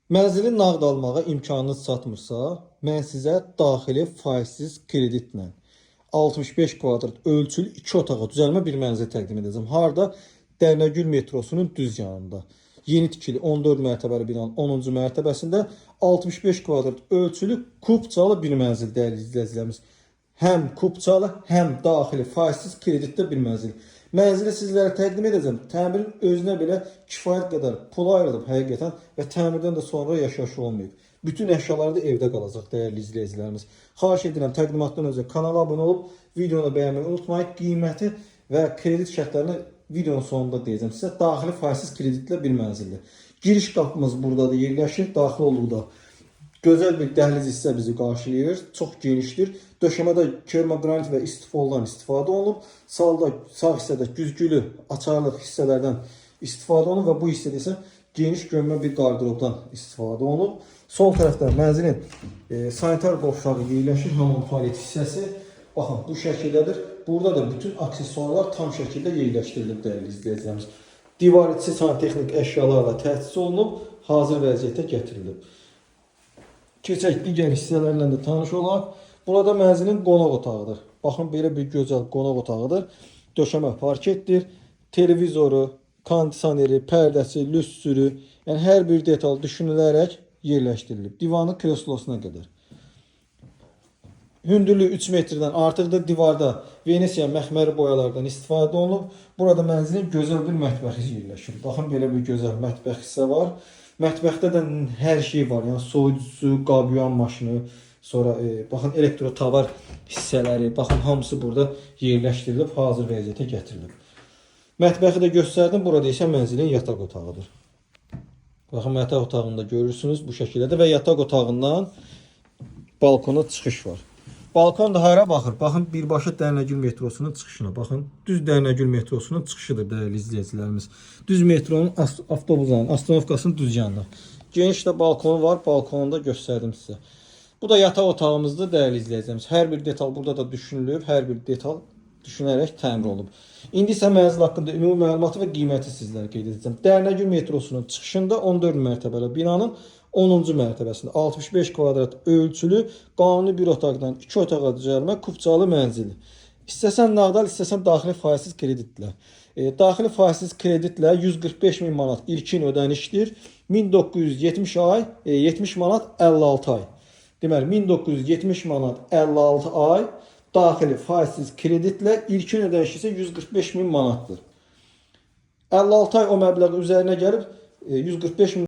Mənzili nağd almağa imkanınız çatmırsa, mən sizə daxili faizsiz kreditlə 65 kvadrat ölçülü 2 otağa düzəlmə bir mənzil təqdim edəcəm. Harda? Dərnəgül metrosunun düz yanında. Yeni tikili 14 mərtəbəli binanın 10-cu mərtəbəsində 65 kvadrat ölçülü kubcalı bir mənzil, dəyərli izləyicilərimiz. Həm kubcalı, həm daxili faizsiz kreditdə bir mənzil. Mənzili sizlərə təqdim edəcəm. Təmirin özünə belə kifayət qədər pul ayırdım həqiqətən və təmirdən də sonra yaşayış olmayıb. Bütün əşyalar da evdə qalacaq, dəyərli izləyicilərimiz. Xahiş edirəm, təqdimatdan öncə kanala abunə olub, videonu bəyənməyi unutmayın. Qiyməti və kredit şərtlərini videonun sonunda deyəcəm sizə. Daxili faizsiz kreditlə bir mənzildir. Giriş qapımız buradadır, yerləşir. Daxil olduqda gözəl bir dəhliz hissə bizi qarşılayır. Çox genişdir. Döşəmədə kermogranit və istifoldan istifadə olunub. Salda sağ hissədə güzgülü açarlıq hissələrdən istifadə olunub və bu hissədə isə geniş gömmə bir qardırobdan istifadə olunub. Sol tərəfdə mənzilin sanitar qovşağı yerləşir, hamam tualet hissəsi. Baxın, bu şəkildədir. Burada da bütün aksesuarlar tam şəkildə yerləşdirilib, dəyərli izləyicilərimiz. Divar içi santexnik əşyalarla təchiz olunub, hazır vəziyyətə gətirilib. Keçək digər hissələrlə də tanış olaq. Burada mənzilin qonaq otağıdır. Baxın, belə bir gözəl qonaq otağıdır. Döşəmə parketdir. Televizoru, kondisioneri, pərdəsi, lüstrü, yəni hər bir detal düşünülərək yerləşdirilib. Divanın kreslosuna qədər. Hündürlüyü 3 metrdən artıqdır. Divarda Venesiya məxməri boyalardan istifadə olunub. Burada mənzilin gözəl bir mətbəxi yerləşir. Baxın, belə bir gözəl mətbəx hissə var. Mətbəxdə də hər şey var. Yəni soyuducusu, qab yuyan maşını, sonra baxın elektro tavar hissələri, baxın hamısı burada yerləşdirilib, hazır vəziyyətə gətirilib. Mətbəxi də göstərdim. Burada isə mənzilin yataq otağıdır. Baxın, yataq otağında görürsünüz bu şəkildə və yataq otağından balkona çıxış var. Balkon da hara baxır? Baxın, birbaşa Dərnəgül metrosunun çıxışına. Baxın, düz Dərnəgül metrosunun çıxışıdır, dəyərli izləyicilərimiz. Düz metronun avtobusların, astanovkasının düz yanında. Geniş də balkonu var, balkonunu da göstərdim sizə. Bu da yataq otağımızdır, dəyərli izləyicilərimiz. Hər bir detal burada da düşünülüb, hər bir detal düşünərək təmir olunub. İndi isə mənzil haqqında ümumi məlumatı və qiyməti sizlərə qeyd edəcəm. Dərnəgül metrosunun çıxışında 14 mərtəbəli binanın 10-cu mərtəbəsində 65 kvadrat ölçülü, qanuni bir otaqdan 2 otağa düzəlmə kubcalı mənzil. İstəsən nağdal, istəsən daxili faizsiz kreditlə. Daxili faizsiz kreditlə 145 min manat ilkin ödənişdir. 1970 ay, 70 manat 56 ay. Deməli, 1970 manat 56 ay daxili faizsiz kreditlə ilkin ödəniş isə 145 min manatdır. 56 ay o məbləğ üzərinə gəlib 145 min